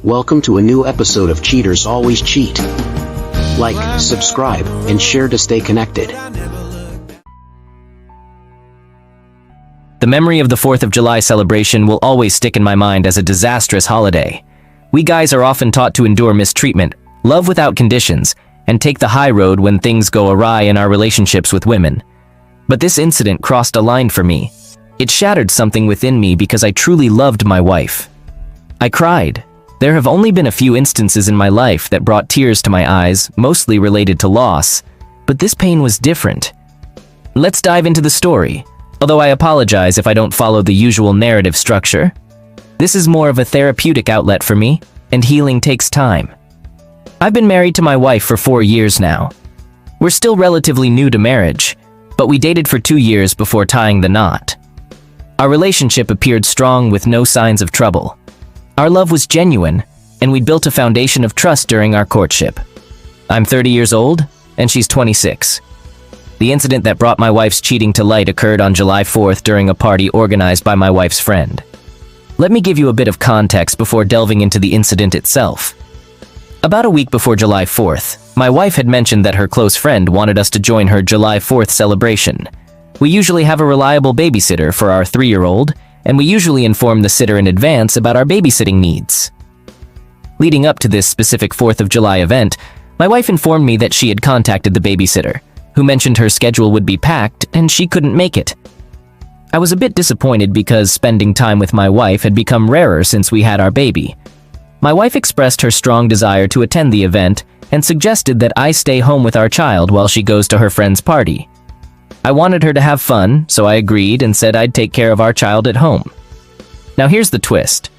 Welcome to a new episode of Cheaters Always Cheat. Like, subscribe, and share to stay connected. The memory of the 4th of July celebration will always stick in my mind as a disastrous holiday. We guys are often taught to endure mistreatment, love without conditions, and take the high road when things go awry in our relationships with women. But this incident crossed a line for me. It shattered something within me because I truly loved my wife. I cried. There have only been a few instances in my life that brought tears to my eyes, mostly related to loss, but this pain was different. Let's dive into the story, although I apologize if I don't follow the usual narrative structure. This is more of a therapeutic outlet for me, and healing takes time. I've been married to my wife for 4 years now. We're still relatively new to marriage, but we dated for 2 years before tying the knot. Our relationship appeared strong with no signs of trouble. Our love was genuine, and we'd built a foundation of trust during our courtship. I'm 30 years old, and she's 26. The incident that brought my wife's cheating to light occurred on July 4th during a party organized by my wife's friend. Let me give you a bit of context before delving into the incident itself. About a week before July 4th, my wife had mentioned that her close friend wanted us to join her July 4th celebration. We usually have a reliable babysitter for our 3-year-old, and we usually inform the sitter in advance about our babysitting needs. Leading up to this specific 4th of July event, my wife informed me that she had contacted the babysitter, who mentioned her schedule would be packed and she couldn't make it. I was a bit disappointed because spending time with my wife had become rarer since we had our baby. My wife expressed her strong desire to attend the event and suggested that I stay home with our child while she goes to her friend's party. I wanted her to have fun, so I agreed and said I'd take care of our child at home. Now here's the twist.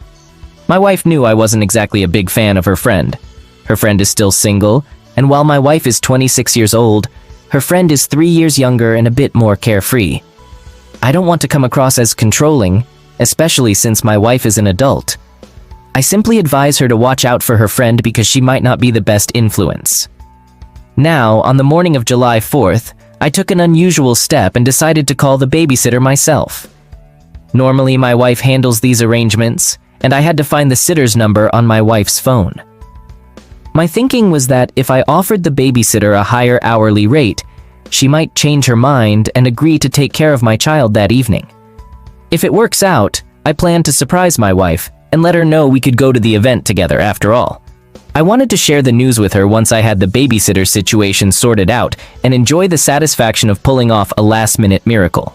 My wife knew I wasn't exactly a big fan of her friend. Her friend is still single, and while my wife is 26 years old, her friend is 3 years younger and a bit more carefree. I don't want to come across as controlling, especially since my wife is an adult. I simply advise her to watch out for her friend because she might not be the best influence. Now, on the morning of July 4th, I took an unusual step and decided to call the babysitter myself. Normally, my wife handles these arrangements, and I had to find the sitter's number on my wife's phone. My thinking was that if I offered the babysitter a higher hourly rate, she might change her mind and agree to take care of my child that evening. If it works out, I plan to surprise my wife and let her know we could go to the event together after all. I wanted to share the news with her once I had the babysitter situation sorted out and enjoy the satisfaction of pulling off a last-minute miracle.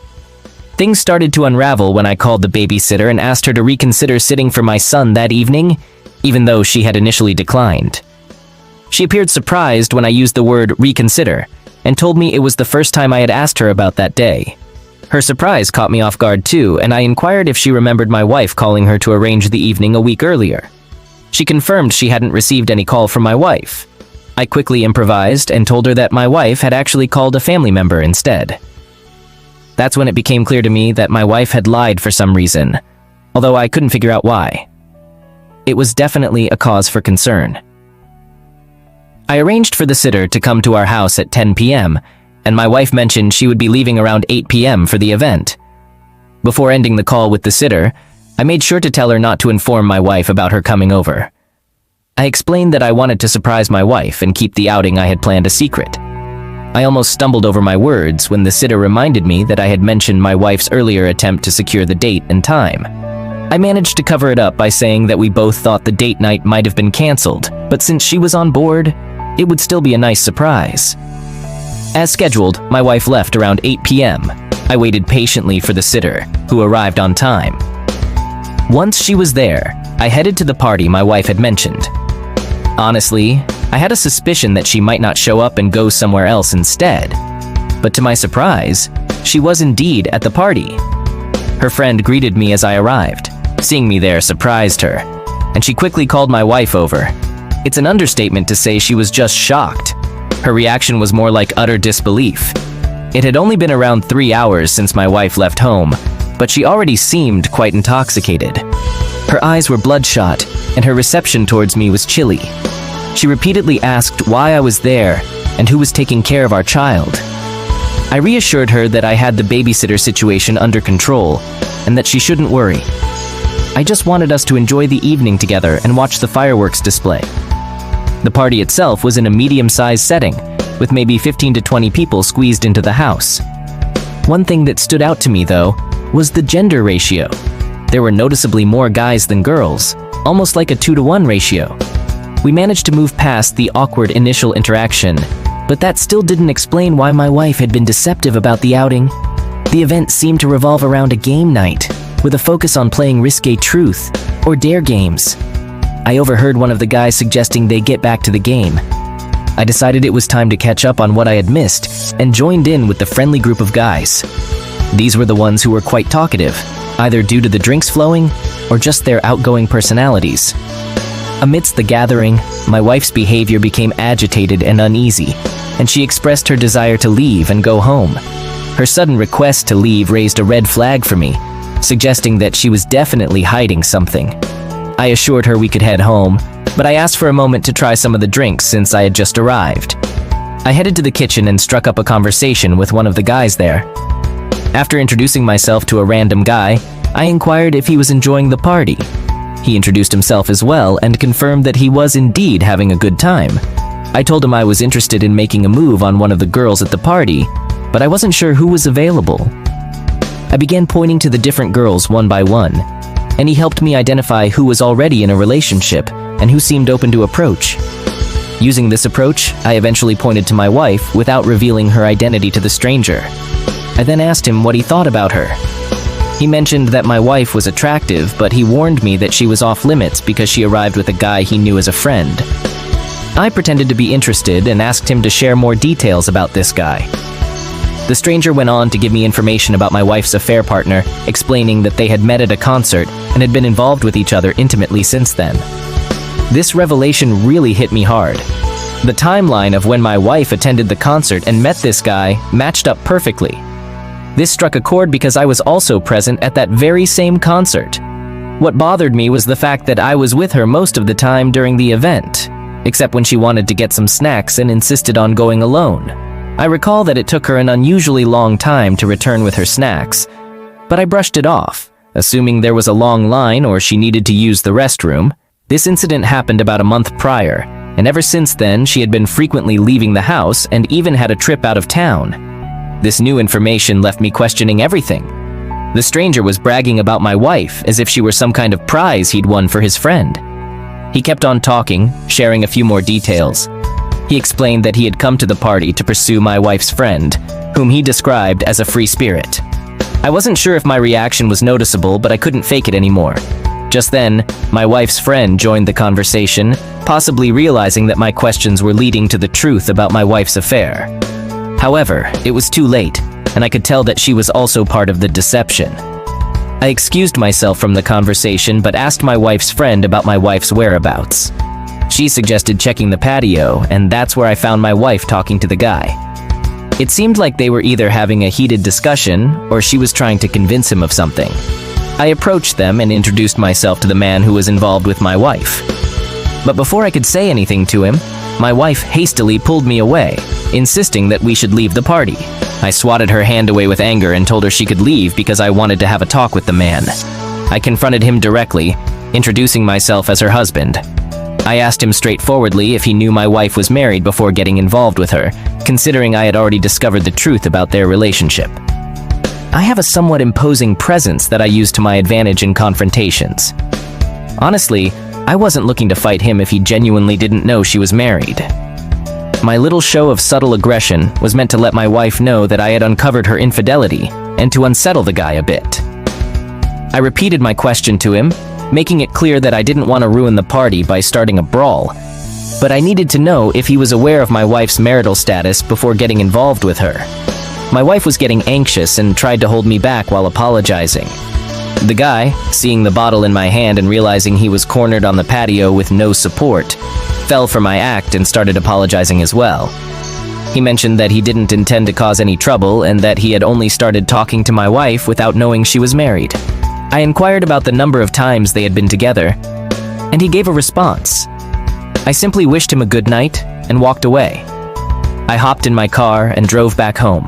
Things started to unravel when I called the babysitter and asked her to reconsider sitting for my son that evening, even though she had initially declined. She appeared surprised when I used the word reconsider and told me it was the first time I had asked her about that day. Her surprise caught me off guard too, and I inquired if she remembered my wife calling her to arrange the evening a week earlier. She confirmed she hadn't received any call from my wife. I quickly improvised and told her that my wife had actually called a family member instead. That's when it became clear to me that my wife had lied for some reason, although I couldn't figure out why. It was definitely a cause for concern. I arranged for the sitter to come to our house at 10 p.m., and my wife mentioned she would be leaving around 8 p.m. for the event. Before ending the call with the sitter, I made sure to tell her not to inform my wife about her coming over. I explained that I wanted to surprise my wife and keep the outing I had planned a secret. I almost stumbled over my words when the sitter reminded me that I had mentioned my wife's earlier attempt to secure the date and time. I managed to cover it up by saying that we both thought the date night might have been canceled, but since she was on board, it would still be a nice surprise. As scheduled, my wife left around 8 p.m. I waited patiently for the sitter, who arrived on time. Once she was there, I headed to the party my wife had mentioned. Honestly, I had a suspicion that she might not show up and go somewhere else instead. But to my surprise, she was indeed at the party. Her friend greeted me as I arrived. Seeing me there surprised her, and she quickly called my wife over. It's an understatement to say she was just shocked. Her reaction was more like utter disbelief. It had only been around 3 hours since my wife left home, but she already seemed quite intoxicated. Her eyes were bloodshot, and her reception towards me was chilly. She repeatedly asked why I was there and who was taking care of our child. I reassured her that I had the babysitter situation under control and that she shouldn't worry. I just wanted us to enjoy the evening together and watch the fireworks display. The party itself was in a medium-sized setting, with maybe 15 to 20 people squeezed into the house. One thing that stood out to me, though, was the gender ratio. There were noticeably more guys than girls, almost like a 2-to-1 ratio. We managed to move past the awkward initial interaction, but that still didn't explain why my wife had been deceptive about the outing. The event seemed to revolve around a game night, with a focus on playing risque truth or dare games. I overheard one of the guys suggesting they get back to the game. I decided it was time to catch up on what I had missed and joined in with the friendly group of guys. These were the ones who were quite talkative, either due to the drinks flowing or just their outgoing personalities. Amidst the gathering, my wife's behavior became agitated and uneasy, and she expressed her desire to leave and go home. Her sudden request to leave raised a red flag for me, suggesting that she was definitely hiding something. I assured her we could head home, but I asked for a moment to try some of the drinks since I had just arrived. I headed to the kitchen and struck up a conversation with one of the guys there. After introducing myself to a random guy, I inquired if he was enjoying the party. He introduced himself as well and confirmed that he was indeed having a good time. I told him I was interested in making a move on one of the girls at the party, but I wasn't sure who was available. I began pointing to the different girls one by one, and he helped me identify who was already in a relationship and who seemed open to approach. Using this approach, I eventually pointed to my wife without revealing her identity to the stranger. I then asked him what he thought about her. He mentioned that my wife was attractive, but he warned me that she was off limits because she arrived with a guy he knew as a friend. I pretended to be interested and asked him to share more details about this guy. The stranger went on to give me information about my wife's affair partner, explaining that they had met at a concert and had been involved with each other intimately since then. This revelation really hit me hard. The timeline of when my wife attended the concert and met this guy matched up perfectly. This struck a chord because I was also present at that very same concert. What bothered me was the fact that I was with her most of the time during the event, except when she wanted to get some snacks and insisted on going alone. I recall that it took her an unusually long time to return with her snacks, but I brushed it off, assuming there was a long line or she needed to use the restroom. This incident happened about a month prior, and ever since then she had been frequently leaving the house and even had a trip out of town. This new information left me questioning everything. The stranger was bragging about my wife as if she were some kind of prize he'd won for his friend. He kept on talking, sharing a few more details. He explained that he had come to the party to pursue my wife's friend, whom he described as a free spirit. I wasn't sure if my reaction was noticeable, but I couldn't fake it anymore. Just then, my wife's friend joined the conversation, possibly realizing that my questions were leading to the truth about my wife's affair. However, it was too late, and I could tell that she was also part of the deception. I excused myself from the conversation but asked my wife's friend about my wife's whereabouts. She suggested checking the patio, and that's where I found my wife talking to the guy. It seemed like they were either having a heated discussion or she was trying to convince him of something. I approached them and introduced myself to the man who was involved with my wife. But before I could say anything to him, my wife hastily pulled me away, insisting that we should leave the party. I swatted her hand away with anger and told her she could leave because I wanted to have a talk with the man. I confronted him directly, introducing myself as her husband. I asked him straightforwardly if he knew my wife was married before getting involved with her, considering I had already discovered the truth about their relationship. I have a somewhat imposing presence that I use to my advantage in confrontations. Honestly, I wasn't looking to fight him if he genuinely didn't know she was married. My little show of subtle aggression was meant to let my wife know that I had uncovered her infidelity and to unsettle the guy a bit. I repeated my question to him, making it clear that I didn't want to ruin the party by starting a brawl, but I needed to know if he was aware of my wife's marital status before getting involved with her. My wife was getting anxious and tried to hold me back while apologizing. The guy, seeing the bottle in my hand and realizing he was cornered on the patio with no support, fell for my act and started apologizing as well. He mentioned that he didn't intend to cause any trouble and that he had only started talking to my wife without knowing she was married. I inquired about the number of times they had been together, and he gave a response. I simply wished him a good night and walked away. I hopped in my car and drove back home.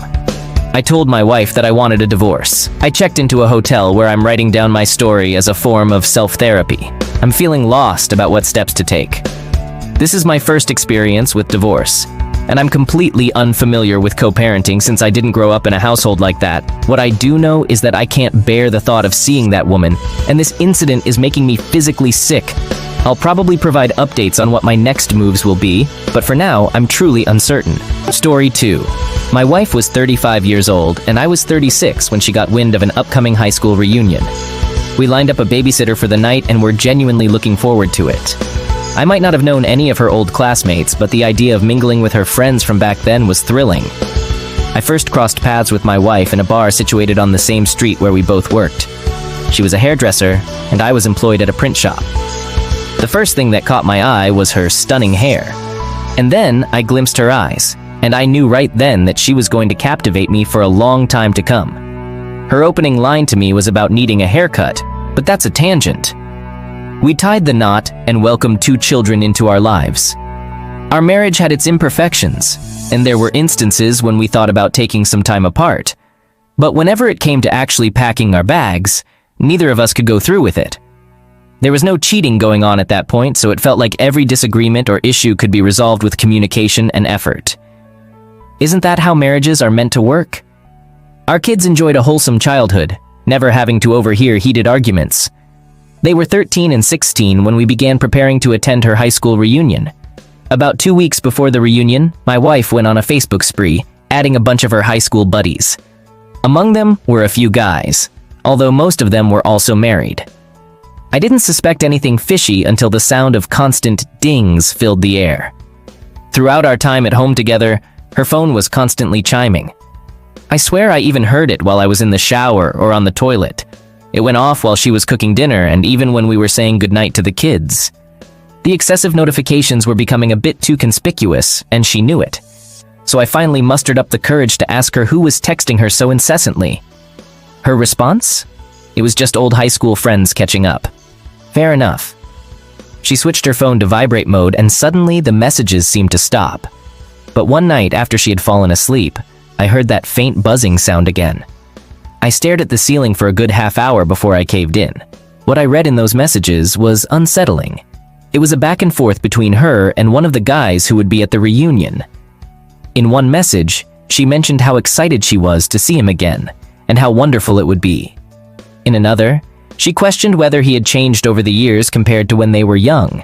I told my wife that I wanted a divorce. I checked into a hotel where I'm writing down my story as a form of self-therapy. I'm feeling lost about what steps to take. This is my first experience with divorce, and I'm completely unfamiliar with co-parenting since I didn't grow up in a household like that. What I do know is that I can't bear the thought of seeing that woman, and this incident is making me physically sick. I'll probably provide updates on what my next moves will be, but for now, I'm truly uncertain. Story 2. My wife was 35 years old, and I was 36 when she got wind of an upcoming high school reunion. We lined up a babysitter for the night and were genuinely looking forward to it. I might not have known any of her old classmates, but the idea of mingling with her friends from back then was thrilling. I first crossed paths with my wife in a bar situated on the same street where we both worked. She was a hairdresser, and I was employed at a print shop. The first thing that caught my eye was her stunning hair. And then I glimpsed her eyes, and I knew right then that she was going to captivate me for a long time to come. Her opening line to me was about needing a haircut, but that's a tangent. We tied the knot and welcomed 2 children into our lives. Our marriage had its imperfections, and there were instances when we thought about taking some time apart. But whenever it came to actually packing our bags, neither of us could go through with it. There was no cheating going on at that point, so it felt like every disagreement or issue could be resolved with communication and effort. Isn't that how marriages are meant to work? Our kids enjoyed a wholesome childhood, never having to overhear heated arguments. They were 13 and 16 when we began preparing to attend her high school reunion. About 2 weeks before the reunion, my wife went on a Facebook spree, adding a bunch of her high school buddies. Among them were a few guys, although most of them were also married. I didn't suspect anything fishy until the sound of constant dings filled the air. Throughout our time at home together, her phone was constantly chiming. I swear I even heard it while I was in the shower or on the toilet. It went off while she was cooking dinner and even when we were saying goodnight to the kids. The excessive notifications were becoming a bit too conspicuous, and she knew it. So I finally mustered up the courage to ask her who was texting her so incessantly. Her response? It was just old high school friends catching up. Fair enough. She switched her phone to vibrate mode and suddenly the messages seemed to stop. But one night after she had fallen asleep, I heard that faint buzzing sound again. I stared at the ceiling for a good half hour before I caved in. What I read in those messages was unsettling. It was a back and forth between her and one of the guys who would be at the reunion. In one message, she mentioned how excited she was to see him again, and how wonderful it would be. In another, she questioned whether he had changed over the years compared to when they were young.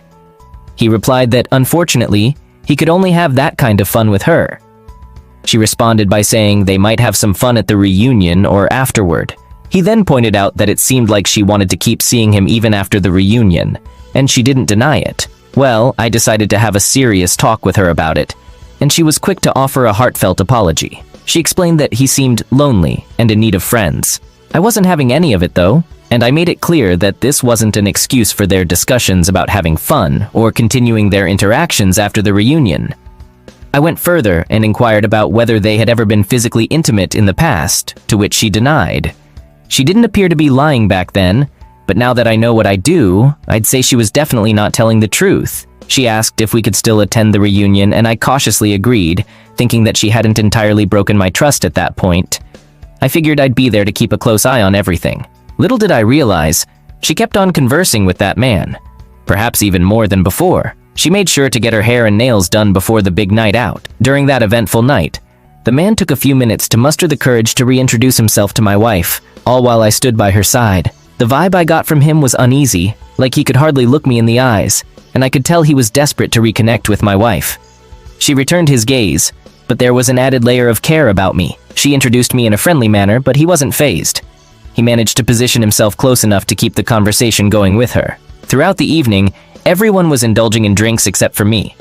He replied that, unfortunately, he could only have that kind of fun with her. She responded by saying they might have some fun at the reunion or afterward. He then pointed out that it seemed like she wanted to keep seeing him even after the reunion, and she didn't deny it. Well, I decided to have a serious talk with her about it, and she was quick to offer a heartfelt apology. She explained that he seemed lonely and in need of friends. I wasn't having any of it though, and I made it clear that this wasn't an excuse for their discussions about having fun or continuing their interactions after the reunion. I went further and inquired about whether they had ever been physically intimate in the past, to which she denied. She didn't appear to be lying back then, but now that I know what I do, I'd say she was definitely not telling the truth. She asked if we could still attend the reunion, and I cautiously agreed, thinking that she hadn't entirely broken my trust at that point. I figured I'd be there to keep a close eye on everything. Little did I realize, she kept on conversing with that man. Perhaps even more than before. She made sure to get her hair and nails done before the big night out. During that eventful night, the man took a few minutes to muster the courage to reintroduce himself to my wife, all while I stood by her side. The vibe I got from him was uneasy, like he could hardly look me in the eyes, and I could tell he was desperate to reconnect with my wife. She returned his gaze, but there was an added layer of care about me. She introduced me in a friendly manner, but he wasn't fazed. He managed to position himself close enough to keep the conversation going with her. Throughout the evening, everyone was indulging in drinks except for me.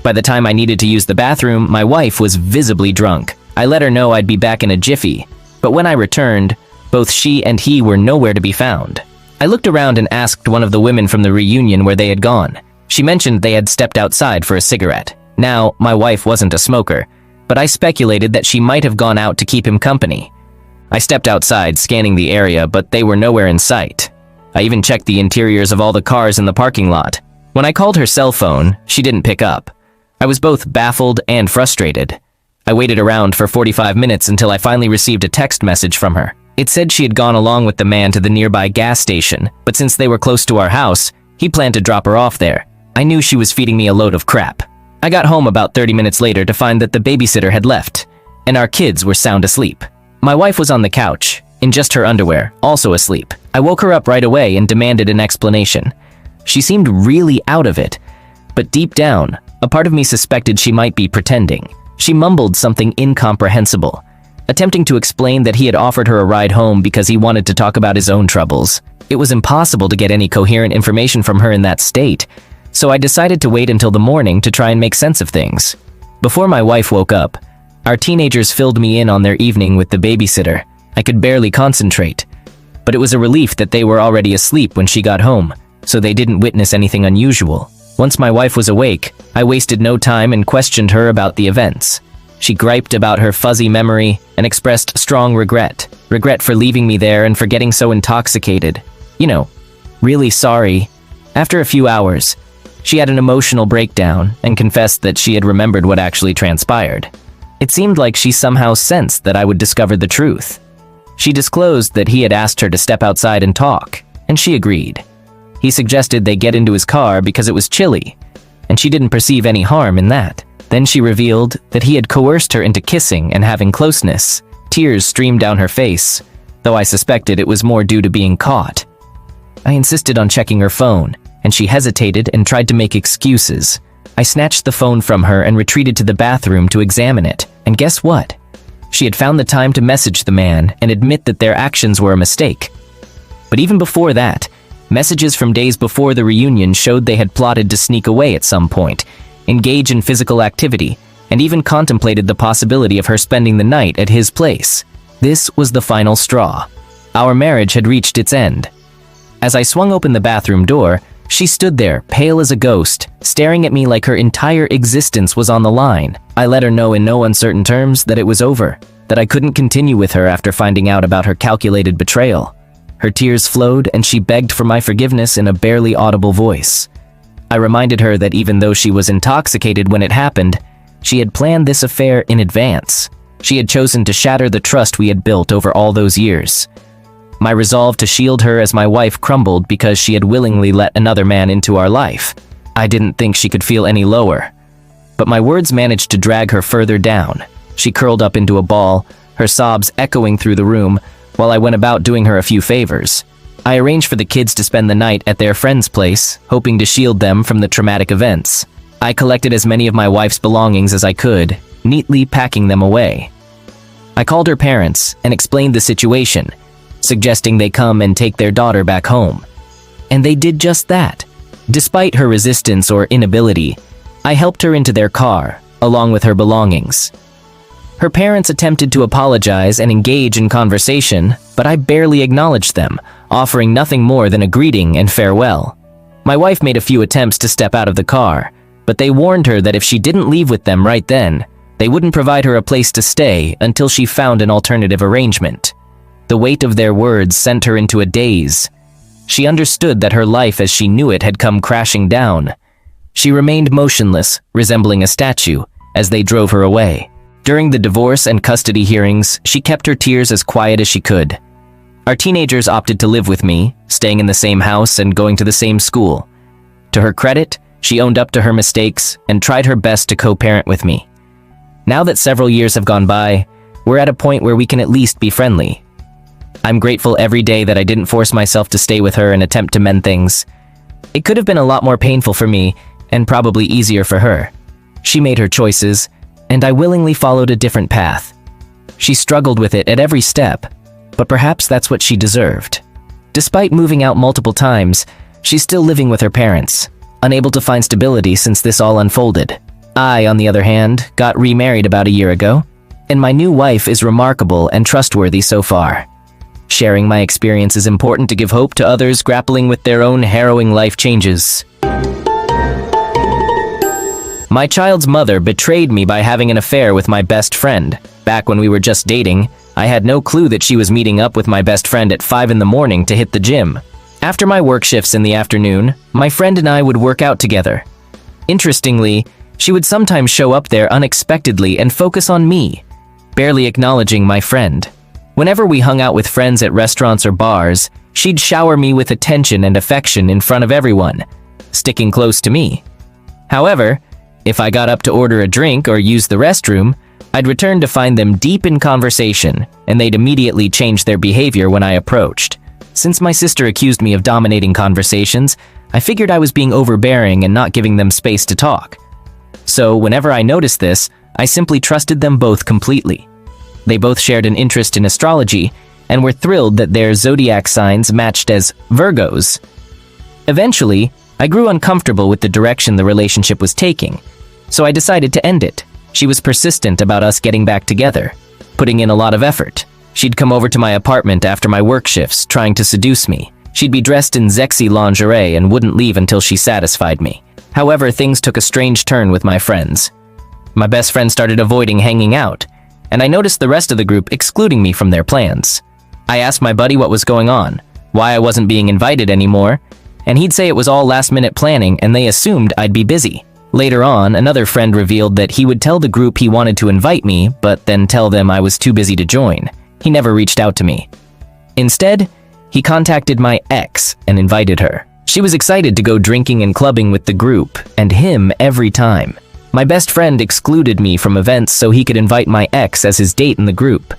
By the time I needed to use the bathroom, my wife was visibly drunk. I let her know I'd be back in a jiffy, but when I returned, both she and he were nowhere to be found. I looked around and asked one of the women from the reunion where they had gone. She mentioned they had stepped outside for a cigarette. Now, my wife wasn't a smoker, but I speculated that she might have gone out to keep him company. I stepped outside, scanning the area, but they were nowhere in sight. I even checked the interiors of all the cars in the parking lot. When I called her cell phone, she didn't pick up. I was both baffled and frustrated. I waited around for 45 minutes until I finally received a text message from her. It said she had gone along with the man to the nearby gas station, but since they were close to our house, he planned to drop her off there. I knew she was feeding me a load of crap. I got home about 30 minutes later to find that the babysitter had left, and our kids were sound asleep. My wife was on the couch, in just her underwear, also asleep. I woke her up right away and demanded an explanation. She seemed really out of it, but deep down, a part of me suspected she might be pretending. She mumbled something incomprehensible, attempting to explain that he had offered her a ride home because he wanted to talk about his own troubles. It was impossible to get any coherent information from her in that state, so I decided to wait until the morning to try and make sense of things. Before my wife woke up, our teenagers filled me in on their evening with the babysitter. I could barely concentrate, but it was a relief that they were already asleep when she got home, so they didn't witness anything unusual. Once my wife was awake, I wasted no time and questioned her about the events. She griped about her fuzzy memory and expressed strong regret. Regret for leaving me there and for getting so intoxicated. You know, really sorry. After a few hours, she had an emotional breakdown and confessed that she had remembered what actually transpired. It seemed like she somehow sensed that I would discover the truth. She disclosed that he had asked her to step outside and talk, and she agreed. He suggested they get into his car because it was chilly, and she didn't perceive any harm in that. Then she revealed that he had coerced her into kissing and having closeness. Tears streamed down her face, though I suspected it was more due to being caught. I insisted on checking her phone, and she hesitated and tried to make excuses. I snatched the phone from her and retreated to the bathroom to examine it, and guess what? She had found the time to message the man and admit that their actions were a mistake. But even before that, messages from days before the reunion showed they had plotted to sneak away at some point, engage in physical activity, and even contemplated the possibility of her spending the night at his place. This was the final straw. Our marriage had reached its end. As I swung open the bathroom door, she stood there, pale as a ghost, staring at me like her entire existence was on the line. I let her know in no uncertain terms that it was over, that I couldn't continue with her after finding out about her calculated betrayal. Her tears flowed and she begged for my forgiveness in a barely audible voice. I reminded her that even though she was intoxicated when it happened, she had planned this affair in advance. She had chosen to shatter the trust we had built over all those years. My resolve to shield her as my wife crumbled because she had willingly let another man into our life. I didn't think she could feel any lower. But my words managed to drag her further down. She curled up into a ball, her sobs echoing through the room, while I went about doing her a few favors. I arranged for the kids to spend the night at their friend's place, hoping to shield them from the traumatic events. I collected as many of my wife's belongings as I could, neatly packing them away. I called her parents and explained the situation, suggesting they come and take their daughter back home. And they did just that. Despite her resistance or inability, I helped her into their car, along with her belongings. Her parents attempted to apologize and engage in conversation, but I barely acknowledged them, offering nothing more than a greeting and farewell. My wife made a few attempts to step out of the car, but they warned her that if she didn't leave with them right then, they wouldn't provide her a place to stay until she found an alternative arrangement. The weight of their words sent her into a daze. She understood that her life as she knew it had come crashing down. She remained motionless, resembling a statue, as they drove her away. During the divorce and custody hearings, she kept her tears as quiet as she could. Our teenagers opted to live with me, staying in the same house and going to the same school. To her credit, she owned up to her mistakes and tried her best to co-parent with me. Now that several years have gone by, we're at a point where we can at least be friendly. I'm grateful every day that I didn't force myself to stay with her and attempt to mend things. It could have been a lot more painful for me, and probably easier for her. She made her choices, and I willingly followed a different path. She struggled with it at every step, but perhaps that's what she deserved. Despite moving out multiple times, she's still living with her parents, unable to find stability since this all unfolded. I, on the other hand, got remarried about a year ago, and my new wife is remarkable and trustworthy so far. Sharing my experience is important to give hope to others grappling with their own harrowing life changes. My child's mother betrayed me by having an affair with my best friend. Back when we were just dating, I had no clue that she was meeting up with my best friend at 5 in the morning to hit the gym. After my work shifts in the afternoon, my friend and I would work out together. Interestingly, She would sometimes show up there unexpectedly and focus on me, barely acknowledging my friend. Whenever we hung out with friends at restaurants or bars, she'd shower me with attention and affection in front of everyone, sticking close to me. However, if I got up to order a drink or use the restroom, I'd return to find them deep in conversation, and they'd immediately change their behavior when I approached. Since my sister accused me of dominating conversations, I figured I was being overbearing and not giving them space to talk. So whenever I noticed this, I simply trusted them both completely. They both shared an interest in astrology and were thrilled that their zodiac signs matched as Virgos. Eventually, I grew uncomfortable with the direction the relationship was taking, so I decided to end it. She was persistent about us getting back together, putting in a lot of effort. She'd come over to my apartment after my work shifts, trying to seduce me. She'd be dressed in sexy lingerie and wouldn't leave until she satisfied me. However, things took a strange turn with my friends. My best friend started avoiding hanging out, and I noticed the rest of the group excluding me from their plans. I asked my buddy what was going on, why I wasn't being invited anymore, and he'd say it was all last-minute planning and they assumed I'd be busy. Later on, another friend revealed that he would tell the group he wanted to invite me, but then tell them I was too busy to join. He never reached out to me. Instead, he contacted my ex and invited her. She was excited to go drinking and clubbing with the group, and him every time. My best friend excluded me from events so he could invite my ex as his date in the group.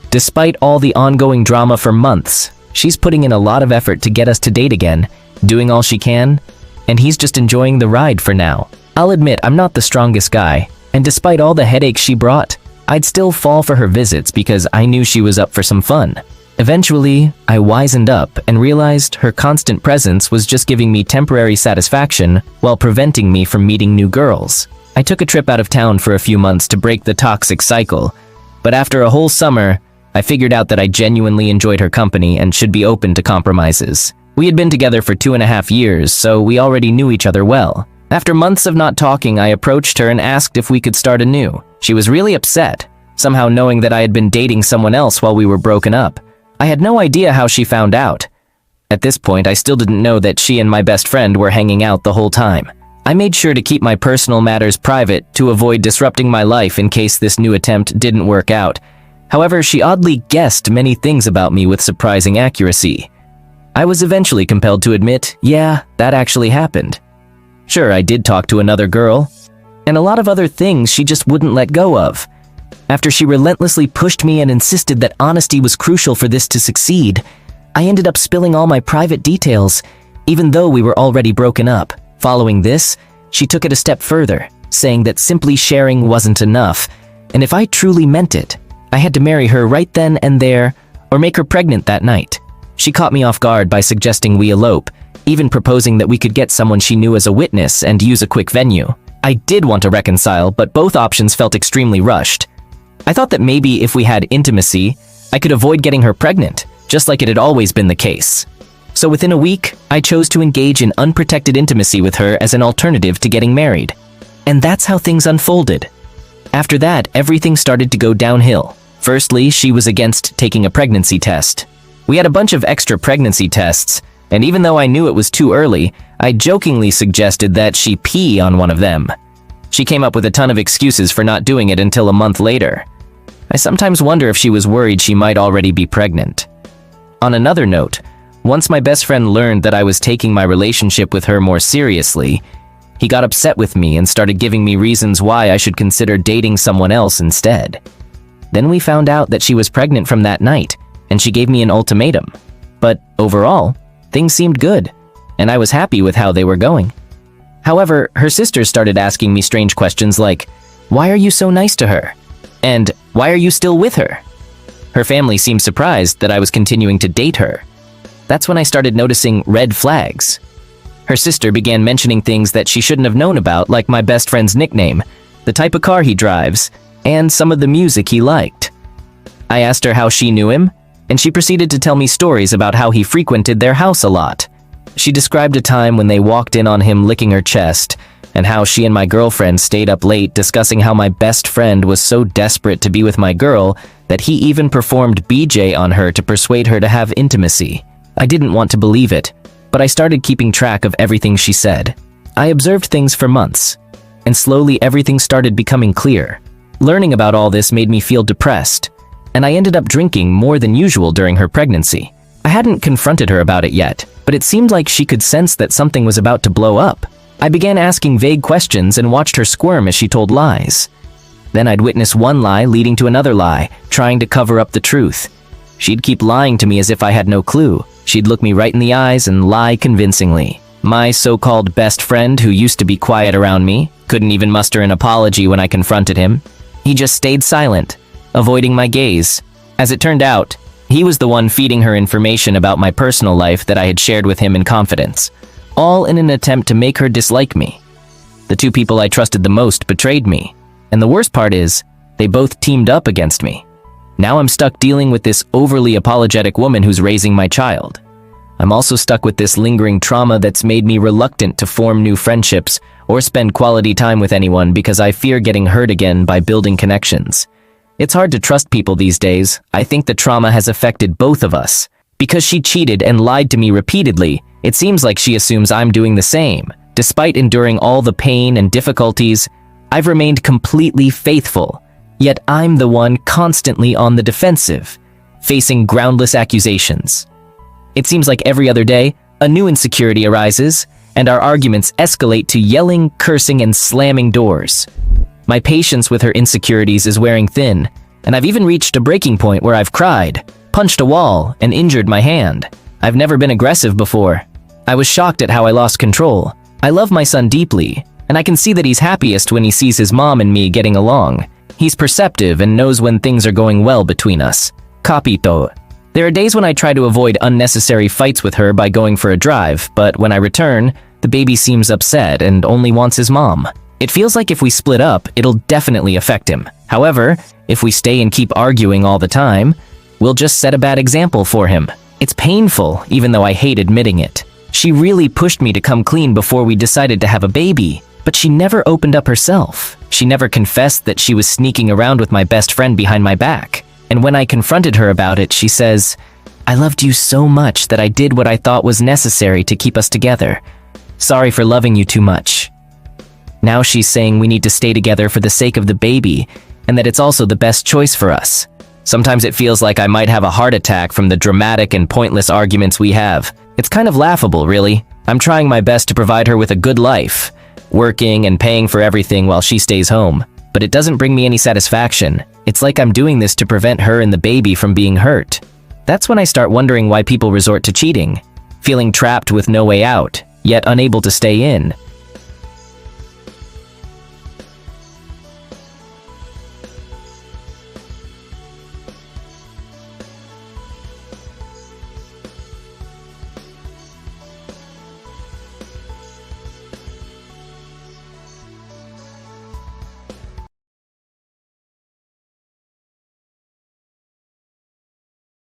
Despite all the ongoing drama for months, she's putting in a lot of effort to get us to date again, doing all she can, and he's just enjoying the ride for now. I'll admit I'm not the strongest guy, and despite all the headaches she brought, I'd still fall for her visits because I knew she was up for some fun. Eventually, I wisened up and realized her constant presence was just giving me temporary satisfaction while preventing me from meeting new girls. I took a trip out of town for a few months to break the toxic cycle, but after a whole summer, I figured out that I genuinely enjoyed her company and should be open to compromises. We had been together for 2.5 years, so we already knew each other well. After months of not talking, I approached her and asked if we could start anew. She was really upset, somehow knowing that I had been dating someone else while we were broken up. I had no idea how she found out. At this point, I still didn't know that she and my best friend were hanging out the whole time. I made sure to keep my personal matters private to avoid disrupting my life in case this new attempt didn't work out. However, she oddly guessed many things about me with surprising accuracy. I was eventually compelled to admit, yeah, that actually happened. Sure, I did talk to another girl, and a lot of other things she just wouldn't let go of. After she relentlessly pushed me and insisted that honesty was crucial for this to succeed, I ended up spilling all my private details, even though we were already broken up. Following this, she took it a step further, saying that simply sharing wasn't enough, and if I truly meant it, I had to marry her right then and there, or make her pregnant that night. She caught me off guard by suggesting we elope, even proposing that we could get someone she knew as a witness and use a quick venue. I did want to reconcile, but both options felt extremely rushed. I thought that maybe if we had intimacy, I could avoid getting her pregnant, just like it had always been the case. So within a week, I chose to engage in unprotected intimacy with her as an alternative to getting married. And that's how things unfolded. After that, everything started to go downhill. Firstly, she was against taking a pregnancy test. We had a bunch of extra pregnancy tests, and even though I knew it was too early, I jokingly suggested that she pee on one of them. She came up with a ton of excuses for not doing it until a month later. I sometimes wonder if she was worried she might already be pregnant. On another note, once my best friend learned that I was taking my relationship with her more seriously, he got upset with me and started giving me reasons why I should consider dating someone else instead. Then we found out that she was pregnant from that night, and she gave me an ultimatum. But overall, things seemed good, and I was happy with how they were going. However, her sisters started asking me strange questions like, "Why are you so nice to her?" And "Why are you still with her?" Her family seemed surprised that I was continuing to date her. That's when I started noticing red flags. Her sister began mentioning things that she shouldn't have known about, like my best friend's nickname, the type of car he drives, and some of the music he liked. I asked her how she knew him, and she proceeded to tell me stories about how he frequented their house a lot. She described a time when they walked in on him licking her chest, and how she and my girlfriend stayed up late discussing how my best friend was so desperate to be with my girl that he even performed BJ on her to persuade her to have intimacy. I didn't want to believe it, but I started keeping track of everything she said. I observed things for months. and slowly everything started becoming clear. Learning about all this made me feel depressed, and I ended up drinking more than usual during her pregnancy. I hadn't confronted her about it yet, but it seemed like she could sense that something was about to blow up. I began asking vague questions and watched her squirm as she told lies. Then I'd witness one lie leading to another lie, trying to cover up the truth. She'd keep lying to me as if I had no clue. She'd look me right in the eyes and lie convincingly. My so-called best friend, who used to be quiet around me, couldn't even muster an apology when I confronted him. He just stayed silent, avoiding my gaze. As it turned out, he was the one feeding her information about my personal life that I had shared with him in confidence, all in an attempt to make her dislike me. The two people I trusted the most betrayed me, and the worst part is, they both teamed up against me. Now I'm stuck dealing with this overly apologetic woman who's raising my child. I'm also stuck with this lingering trauma that's made me reluctant to form new friendships or spend quality time with anyone because I fear getting hurt again by building connections. It's hard to trust people these days. I think the trauma has affected both of us. Because she cheated and lied to me repeatedly, it seems like she assumes I'm doing the same. Despite enduring all the pain and difficulties, I've remained completely faithful. Yet I'm the one constantly on the defensive, facing groundless accusations. It seems like every other day, a new insecurity arises, and our arguments escalate to yelling, cursing, and slamming doors. My patience with her insecurities is wearing thin, and I've even reached a breaking point where I've cried, punched a wall, and injured my hand. I've never been aggressive before. I was shocked at how I lost control. I love my son deeply, and I can see that he's happiest when he sees his mom and me getting along. He's perceptive and knows when things are going well between us. Capito. There are days when I try to avoid unnecessary fights with her by going for a drive, but when I return, the baby seems upset and only wants his mom. It feels like if we split up, it'll definitely affect him. However, if we stay and keep arguing all the time, we'll just set a bad example for him. It's painful, even though I hate admitting it. She really pushed me to come clean before we decided to have a baby, but she never opened up herself. She never confessed that she was sneaking around with my best friend behind my back. And when I confronted her about it, she says, "I loved you so much that I did what I thought was necessary to keep us together. Sorry for loving you too much." Now she's saying we need to stay together for the sake of the baby, and that it's also the best choice for us. Sometimes it feels like I might have a heart attack from the dramatic and pointless arguments we have. It's kind of laughable, really. I'm trying my best to provide her with a good life, working and paying for everything while she stays home. But it doesn't bring me any satisfaction. It's like I'm doing this to prevent her and the baby from being hurt. That's when I start wondering why people resort to cheating, feeling trapped with no way out, yet unable to stay in.